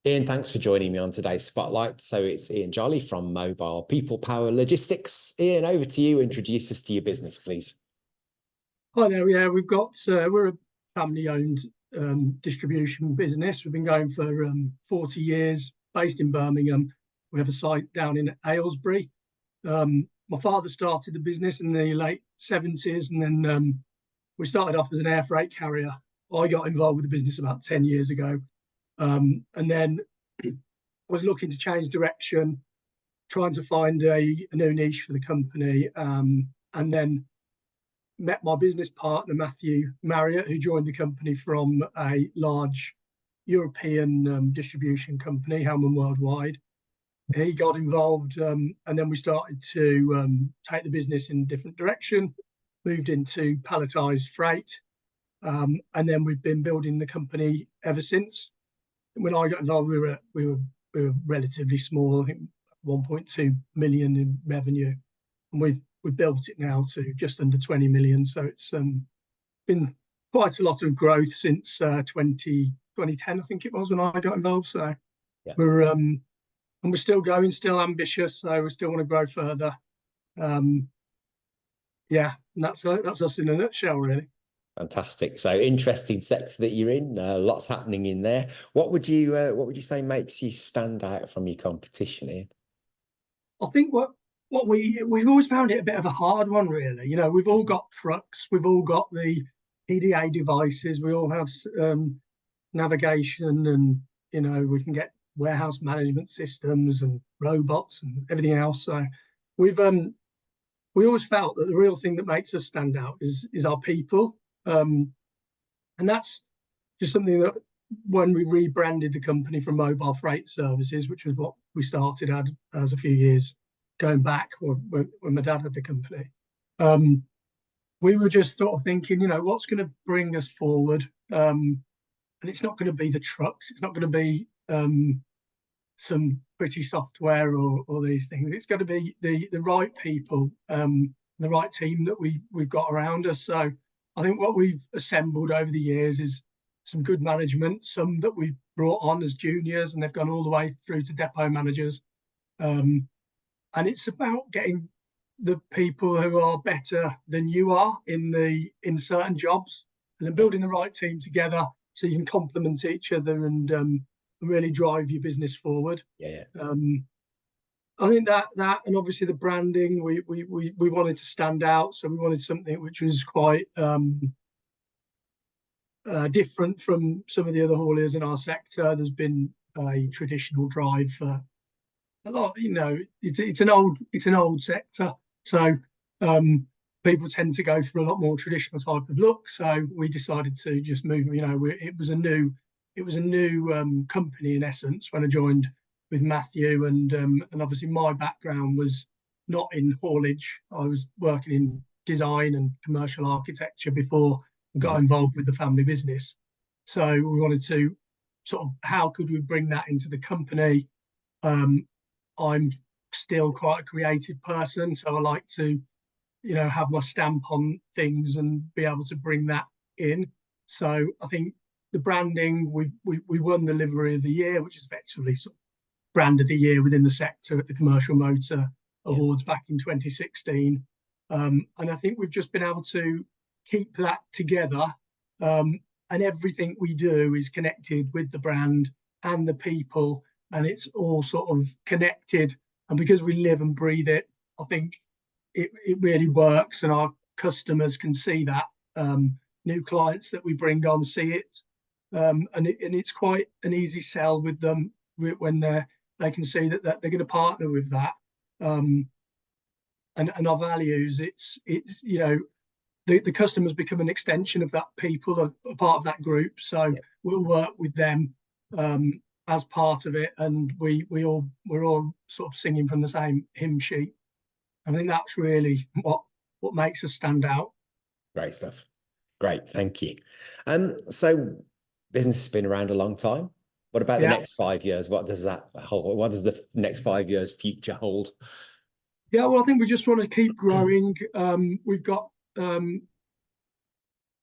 Ian, thanks for joining me on today's Spotlight. So it's Ian Jolly from Mobile People Power Logistics. Ian, over to you. Introduce us to your business, please. Hi there. Yeah, we're a family-owned distribution business. We've been going for 40 years, based in Birmingham. We have a site down in Aylesbury. My father started the business in the late 70s, and then we started off as an air freight carrier. I got involved with the business about 10 years ago, and then was looking to change direction, trying to find a new niche for the company, and then met my business partner, Matthew Marriott, who joined the company from a large European distribution company, Hellman Worldwide. He got involved, and then we started to take the business in a different direction, moved into palletized freight, and then we've been building the company ever since. When I got involved, we were relatively small, I think 1.2 million in revenue, and we've built it now to just under 20 million. So it's been quite a lot of growth since 2010, I think it was, when I got involved. So Yeah. we're still going, still ambitious. So we still want to grow further. Yeah, and that's us in a nutshell, really. Fantastic. So interesting sector that you're in. Lots happening in there. What would you say makes you stand out from your competition, Ian? I think what we've always found it a bit of a hard one, really. You know, we've all got trucks, we've all got the PDA devices, we all have navigation, and we can get warehouse management systems and robots and everything else. So we always felt that the real thing that makes us stand out is our people, and that's just something that when we rebranded the company from Mobile Freight Services, which was what we started as a few years going back when my dad had the company, we were just sort of thinking, what's going to bring us forward? And it's not going to be the trucks. It's not going to be some pretty software or these things. It's got to be the right people, the right team that we've got around us. So I think what we've assembled over the years is some good management, some that we've brought on as juniors, and they've gone all the way through to depot managers. And it's about getting the people who are better than you are in certain jobs, and then building the right team together so you can complement each other and really drive your business forward. Yeah. I think that and obviously the branding, we wanted to stand out, so we wanted something which was quite different from some of the other hauliers in our sector. There's been a traditional drive for a lot. It's an old sector, so people tend to go for a lot more traditional type of look. So we decided to just move. It was a new company in essence when I joined with Matthew, and obviously my background was not in haulage. I was working in design and commercial architecture before I got involved with the family business. So we wanted to sort of, how could we bring that into the company? I'm still quite a creative person, so I like to, have my stamp on things and be able to bring that in. So I think the branding, we won the Livery of the Year, which is effectively sort of brand of the year within the sector at the Commercial Motor Awards back in 2016. And I think we've just been able to keep that together. And everything we do is connected with the brand and the people, and it's all sort of connected. And because we live and breathe it, I think it really works, and our customers can see that. New clients that we bring on see it, and it's quite an easy sell with them when they can see that they're going to partner with that. And our values, it's the customers become an extension of that people, a part of that group. So we'll work with them as part of it, and we're all sort of singing from the same hymn sheet. I think that's really what makes us stand out. Great stuff. Great, thank you. So business has been around a long time. What about the next 5 years? What does that hold? What does the next 5 years future hold? Yeah, well, I think we just want to keep growing. We've got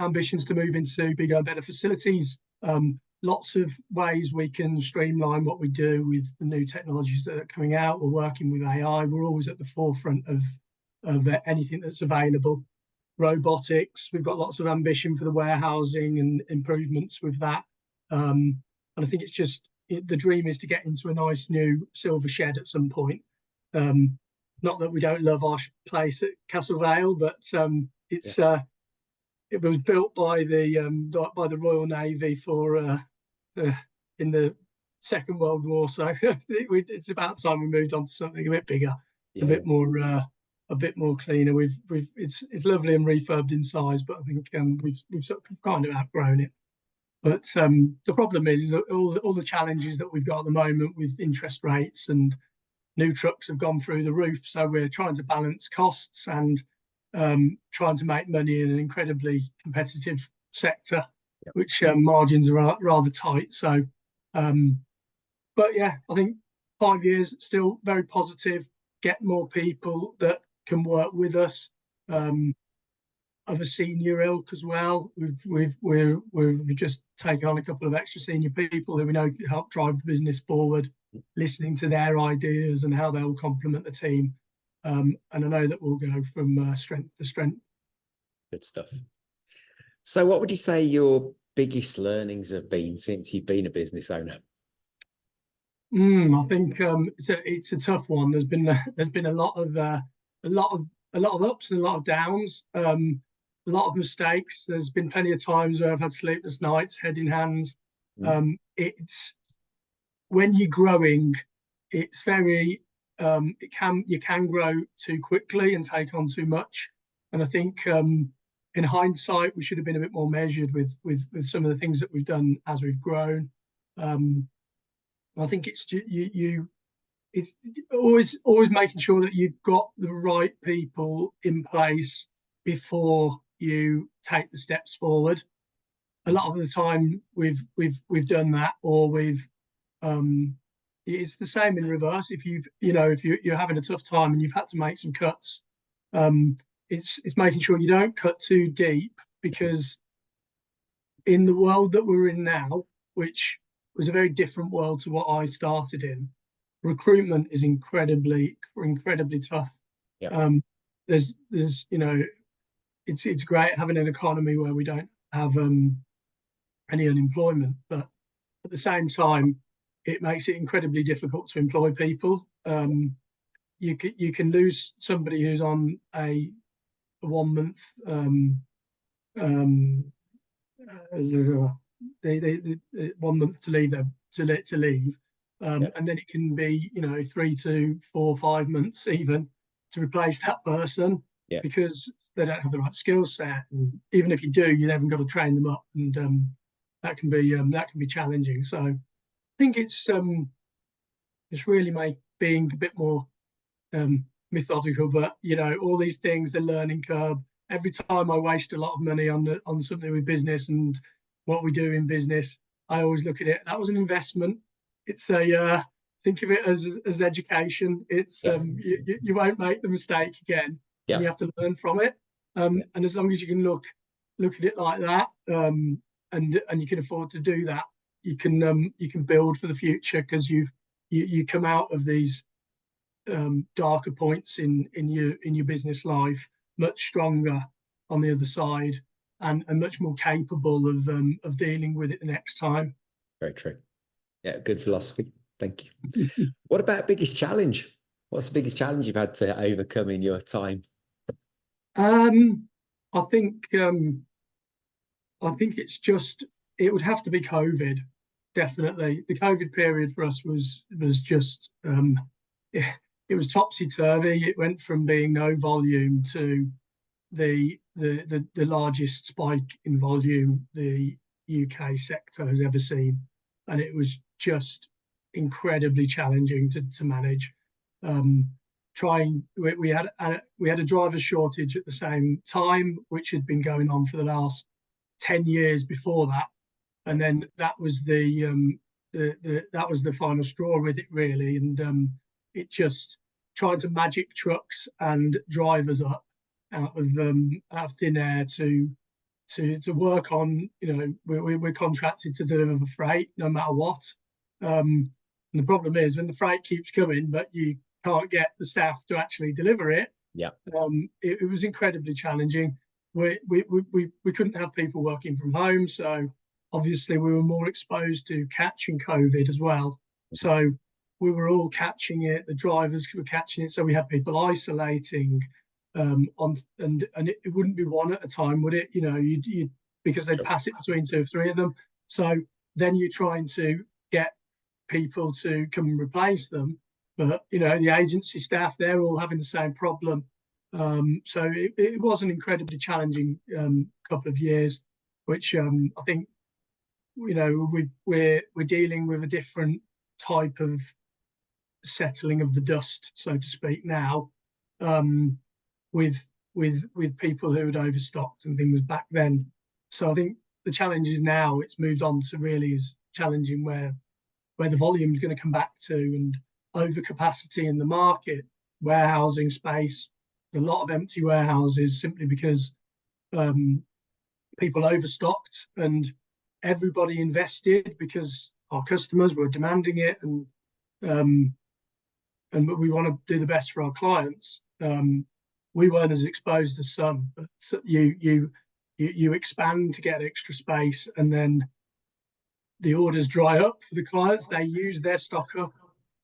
ambitions to move into bigger and better facilities, lots of ways we can streamline what we do with the new technologies that are coming out. We're working with AI. We're always at the forefront of anything that's available. Robotics, we've got lots of ambition for the warehousing and improvements with that. And I think it's just the dream is to get into a nice new silver shed at some point. Not that we don't love our place at Castle Vale, but it was built by the Royal Navy for in the Second World War, so it's about time we moved on to something a bit bigger, a bit more cleaner. It's lovely and refurbed in size, but I think we've sort of kind of outgrown it. But the problem is all the challenges that we've got at the moment with interest rates, and new trucks have gone through the roof. So we're trying to balance costs and trying to make money in an incredibly competitive sector, which margins are rather tight. So, but yeah, I think 5 years still very positive. Get more people that can work with us, of a senior ilk as well. We've just taken on a couple of extra senior people who we know can help drive the business forward, listening to their ideas and how they'll complement the team. And I know that we'll go from strength to strength. Good stuff. So what would you say your biggest learnings have been since you've been a business owner? I think it's a tough one. There's been a lot of ups and a lot of downs, a lot of mistakes. There's been plenty of times where I've had sleepless nights, head in hands. It's when you're growing, it's very you can grow too quickly and take on too much. And I think in hindsight, we should have been a bit more measured with some of the things that we've done as we've grown. I think it's it's always making sure that you've got the right people in place before you take the steps forward. A lot of the time we've done that, or it's the same in reverse. If you're having a tough time and you've had to make some cuts, it's making sure you don't cut too deep, because in the world that we're in now, which was a very different world to what I started in, recruitment is incredibly tough. There's it's great having an economy where we don't have any unemployment, but at the same time it makes it incredibly difficult to employ people. You can lose somebody who's on a 1 month they 1 month to leave to leave, and then it can be 3 to 4 5 months even to replace that person, because they don't have the right skill set, and even if you do, you haven't got to train them up, and that can be challenging. So I think it's really being a bit more methodical, but all these things, the learning curve. Every time I waste a lot of money on something with business and what we do in business, I always look at it. That was an investment. It's think of it as education. It's you won't make the mistake again. And you have to learn from it. And as long as you can look at it like that, and you can afford to do that, you can build for the future, because you come out of these darker points in your business life much stronger on the other side, and much more capable of dealing with it the next time. Very true. Yeah, good philosophy. Thank you. What about biggest challenge? What's the biggest challenge you've had to overcome in your time? I think it would have to be COVID. Definitely, the COVID period for us was just it was topsy-turvy. It went from being no volume to the largest spike in volume the UK sector has ever seen, and it was just incredibly challenging to manage. We had a driver shortage at the same time, which had been going on for the last 10 years before that, and then that was the final straw with it, really. And it just trying to magic trucks and drivers up out of thin air to to work on, we're contracted to deliver the freight no matter what. And the problem is when the freight keeps coming, but you can't get the staff to actually deliver it. Yeah. It was incredibly challenging. We couldn't have people working from home, so obviously we were more exposed to catching COVID as well. So we were all catching it. The drivers were catching it. So we had people isolating, and it wouldn't be one at a time, would it? You because they'd pass it between two or three of them. So then you're trying to get people to come and replace them, but the agency staff, they're all having the same problem. So it was an incredibly challenging couple of years, which I think we're dealing with a different type of settling of the dust, so to speak, now, with people who had overstocked and things back then. So I think the challenge is now it's moved on to really is challenging where the volume is going to come back to, and overcapacity in the market, warehousing space. There's a lot of empty warehouses simply because people overstocked and everybody invested because our customers were demanding it, and we want to do the best for our clients. We weren't as exposed as some, but you expand to get extra space, and then the orders dry up for the clients. They use their stock up,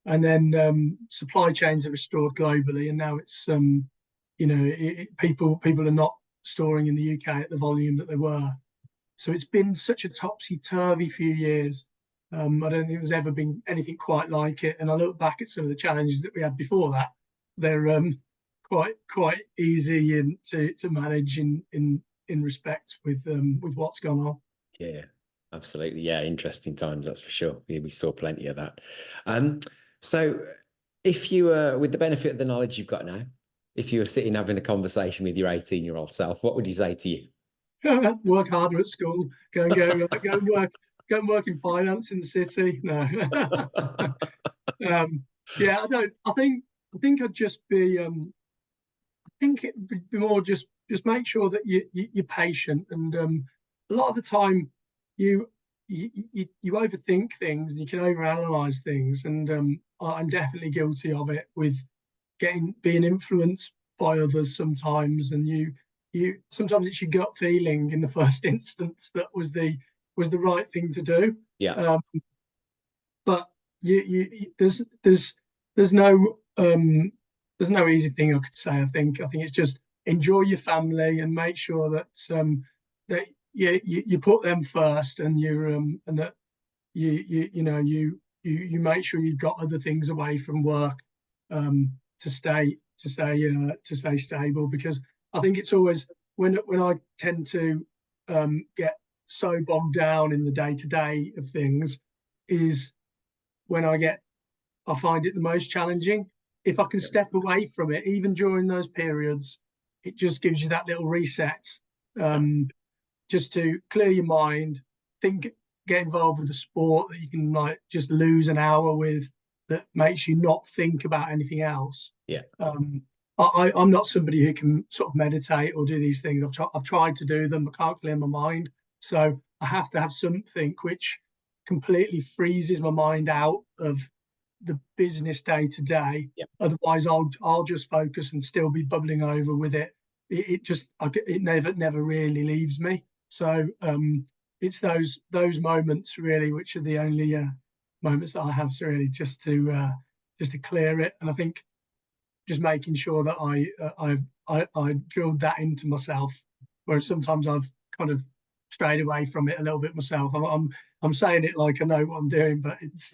and then supply chains are restored globally, and now it's people are not storing in the UK at the volume that they were. So it's been such a topsy-turvy few years. I don't think there's ever been anything quite like it. And I look back at some of the challenges that we had before that. They're quite easy to manage in respect with what's gone on. Yeah, absolutely. Yeah, interesting times, that's for sure. Yeah, we saw plenty of that. So if you were, with the benefit of the knowledge you've got now, if you were sitting having a conversation with your 18-year-old self, what would you say to you? Work harder at school. Go and work in finance in the city. No. Yeah, I don't. I think I'd just be. I think it'd be more just make sure that you're patient, and a lot of the time you overthink things and you can overanalyze things, and I'm definitely guilty of it with being influenced by others sometimes, and you sometimes it's your gut feeling in the first instance that was the right thing to do. Yeah. But there's no easy thing I could say. I think it's just enjoy your family and make sure that that you put them first, and and that you make sure you've got other things away from work to stay stable, because I think it's always when I tend to get so bogged down in the day-to-day of things is when I find it the most challenging. If I can step away from it, even during those periods, it just gives you that little reset, just to clear your mind, get involved with a sport that you can just lose an hour with, that makes you not think about anything else. Yeah. I'm not somebody who can sort of meditate or do these things. I've tried to do them, but can't clear my mind. So I have to have something which completely freezes my mind out of the business day to day. Yeah. Otherwise, I'll just focus and still be bubbling over with it. It never really leaves me. So it's those moments really, which are the only moments that I have to really just to clear it. And I think just making sure that I drilled that into myself, whereas sometimes I've kind of strayed away from it a little bit myself. I'm saying it like I know what I'm doing, but it's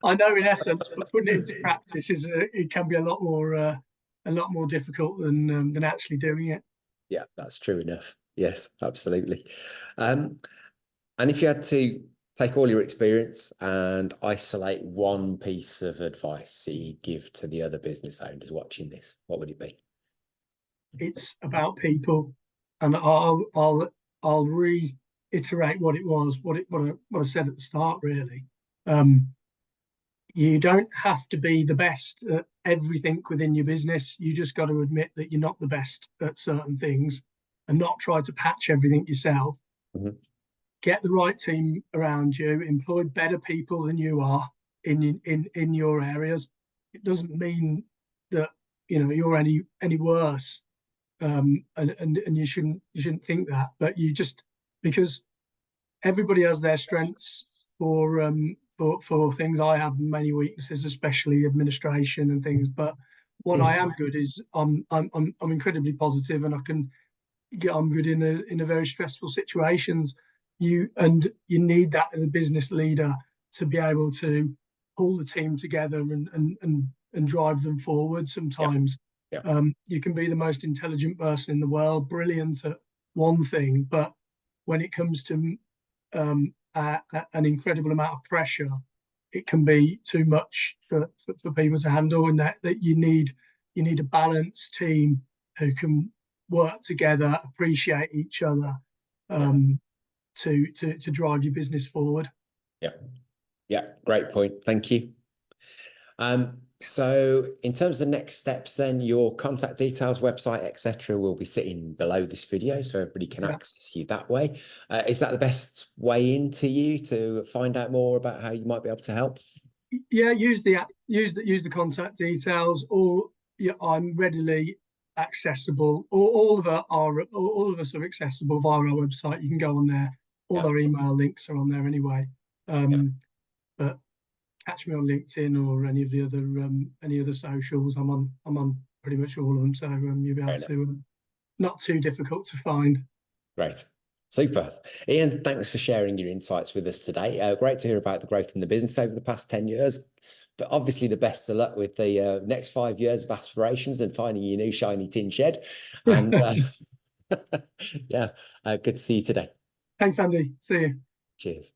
I know in essence, but putting it into practice it can be a lot more difficult than actually doing it. Yeah, that's true enough. Yes, absolutely. And if you had to take all your experience and isolate one piece of advice that you give to the other business owners watching this, what would it be? It's about people, and I'll reiterate what I said at the start. Really, you don't have to be the best at everything within your business. You just got to admit that you're not the best at certain things, and not try to patch everything yourself. Mhm. Get the right team around you, employ better people than you are in your areas. It doesn't mean that you're any worse, and you shouldn't think that, but you just, because everybody has their strengths for things. I have many weaknesses, especially administration and things. But what I am good is I'm incredibly positive, and I'm good in a very stressful situations. You need that as a business leader to be able to pull the team together and drive them forward. Yeah. Sometimes Yeah. you can be the most intelligent person in the world, brilliant at one thing, but when it comes to an incredible amount of pressure, it can be too much for people to handle, and that you need a balanced team who can work together, appreciate each other, to drive your business forward. Yeah. Yeah. Great point. Thank you. So in terms of the next steps, then your contact details, website, etc., will be sitting below this video, so everybody can access you that way. Is that the best way into you to find out more about how you might be able to help? Yeah, use the app, use the contact details, or I'm readily accessible. All of us are accessible via our website. You can go on there. All our email links are on there anyway. But catch me on LinkedIn or any other socials. I'm on pretty much all of them, so you'll be able to. Not too difficult to find. Great. Super. Ian, thanks for sharing your insights with us today. Great to hear about the growth in the business over the past 10 years. But obviously, the best of luck with the next 5 years of aspirations and finding your new shiny tin shed. And yeah, good to see you today. Thanks, Andy. See you. Cheers.